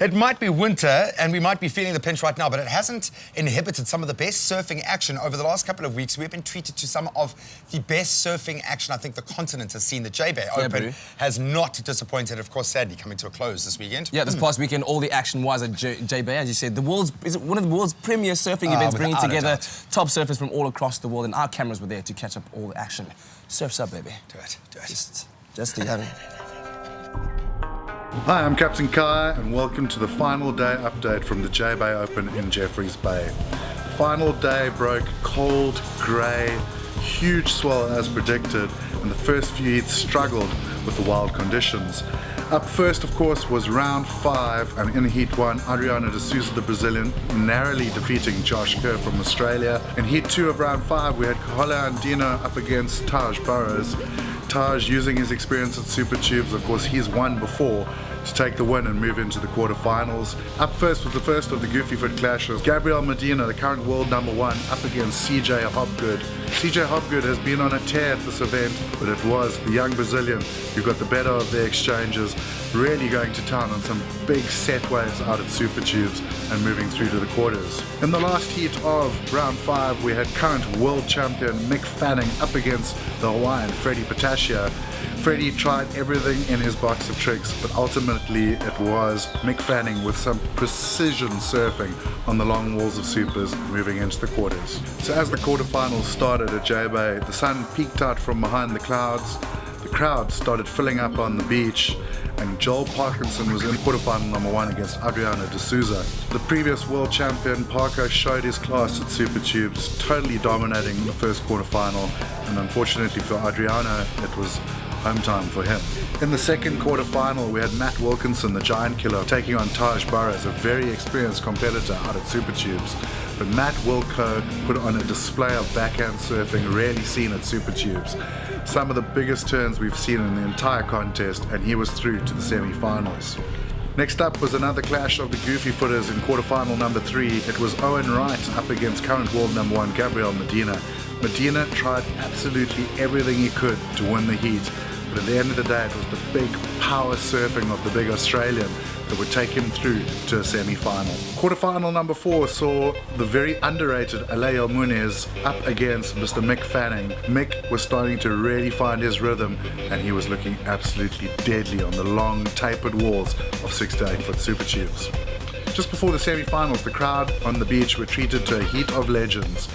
It might be winter and we might be feeling the pinch right now, but it hasn't inhibited some of the best surfing action. Over the last couple of weeks, we've been treated to some of the best surfing action I think the continent has seen. The JBay Open has not disappointed, of course, sadly coming to a close this weekend. Yeah, this past weekend, all the action was at JBay, as you said. Is it one of the world's premier surfing events, bringing together top surfers from all across the world, and our cameras were there to catch up all the action. Surf's up, baby. Do it. Just the young. Hi, I'm Captain Kai and welcome to the final day update from the JBay Open in Jeffreys Bay. The final day broke cold, grey, huge swell as predicted, and the first few heats struggled with the wild conditions. Up first, of course, was round 5, and in heat 1, Adriano de Souza, the Brazilian, narrowly defeating Josh Kerr from Australia. In heat 2 of round 5, we had Cahola Andino up against Taj Burrows. Taj, using his experience at Super Tubes, of course he's won before, to take the win and move into the quarterfinals. Up first was the first of the goofy foot clashes. Gabriel Medina, the current world #1, up against CJ Hopgood. CJ Hopgood has been on a tear at this event, but it was the young Brazilian who got the better of their exchanges, really going to town on some big set waves out at Super Tubes and moving through to the quarters. In the last heat of round 5, we had current world champion Mick Fanning up against the Hawaiian Freddie Patascia. Freddie tried everything in his box of tricks, but ultimately it was Mick Fanning with some precision surfing on the long walls of supers moving into the quarters. So as the quarterfinals started at JBay, the sun peeked out from behind the clouds, the crowd started filling up on the beach, and Joel Parkinson was in quarterfinal #1 against Adriano de Souza. The previous world champion Parker showed his class at Super Tubes, totally dominating the first quarterfinal, and unfortunately for Adriano, it was home time for him. In the second quarterfinal, we had Matt Wilkinson, the giant killer, taking on Taj Burrows, a very experienced competitor out at Super Tubes. But Matt Wilco put on a display of backhand surfing rarely seen at Super Tubes. Some of the biggest turns we've seen in the entire contest, and he was through to the semi-finals. Next up was another clash of the goofy footers in quarterfinal #3. It was Owen Wright up against current world #1 Gabriel Medina. Medina tried absolutely everything he could to win the heat, but at the end of the day it was the big power surfing of the big Australian that would take him through to a semi-final. Quarterfinal #4 saw the very underrated Alejo Muniz up against Mr. Mick Fanning. Mick was starting to really find his rhythm, and he was looking absolutely deadly on the long tapered walls of 6 to 8 foot Super Tubes. Just before the semi-finals, the crowd on the beach were treated to a heat of legends.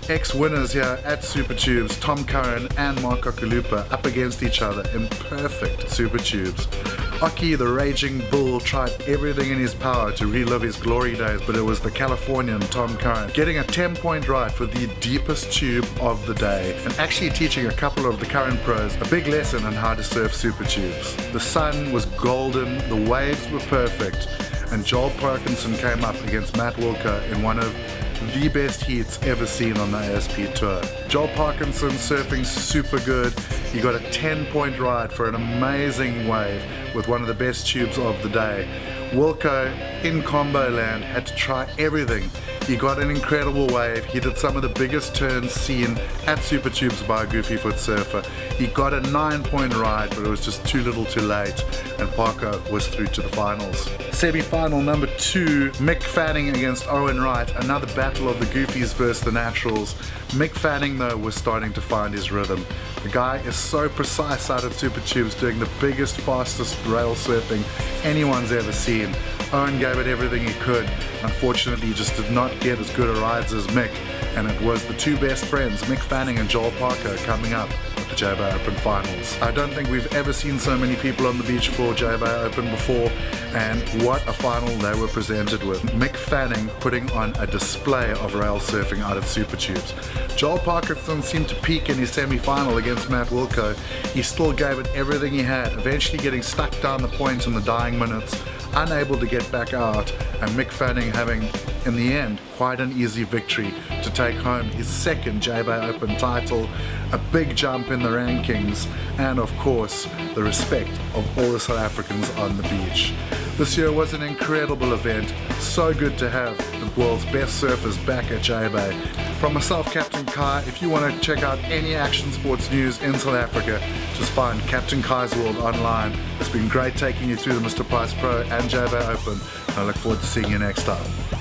Ex-winners here at Super Tubes, Tom Curran and Mark Okulupa, up against each other in perfect Super Tubes. Oki, the raging bull, tried everything in his power to relive his glory days, but it was the Californian Tom Curran getting a 10-point ride for the deepest tube of the day, and actually teaching a couple of the current pros a big lesson on how to surf Super Tubes. The sun was golden, the waves were perfect, and Joel Parkinson came up against Matt Wilco in one of the best heats ever seen on the ASP Tour. Joel Parkinson surfing super good. He got a 10-point ride for an amazing wave with one of the best tubes of the day. Wilco in combo land had to try everything. He got an incredible wave. He did some of the biggest turns seen at Super Tubes by a goofy foot surfer. He got a 9-point ride, but it was just too little too late, and Parker was through to the finals. Semi-final #2, Mick Fanning against Owen Wright, another battle of the goofies versus the naturals. Mick Fanning, though, was starting to find his rhythm. The guy is so precise out at Super Tubes, doing the biggest, fastest rail surfing anyone's ever seen. Owen gave it everything he could. Unfortunately, he just did not get as good a rides as Mick, and it was the two best friends, Mick Fanning and Joel Parker, coming up at the JBay Open finals. I don't think we've ever seen so many people on the beach for JBay Open before, and what a final they were presented with. Mick Fanning putting on a display of rail surfing out at Super Tubes. Joel Parkinson seemed to peak in his semi-final against Matt Wilco. He still gave it everything he had, eventually getting stuck down the point in the dying minutes, unable to get back out, and Mick Fanning having, in the end, quite an easy victory to take home his second JBay Open title, a big jump in the rankings, and of course, the respect of all the South Africans on the beach. This year was an incredible event, so good to have the world's best surfers back at JBay. From myself, Captain Kai, if you want to check out any action sports news in South Africa, just find Captain Kai's World online. It's been great taking you through the Mr. Price Pro and JBay Open. I look forward to seeing you next time.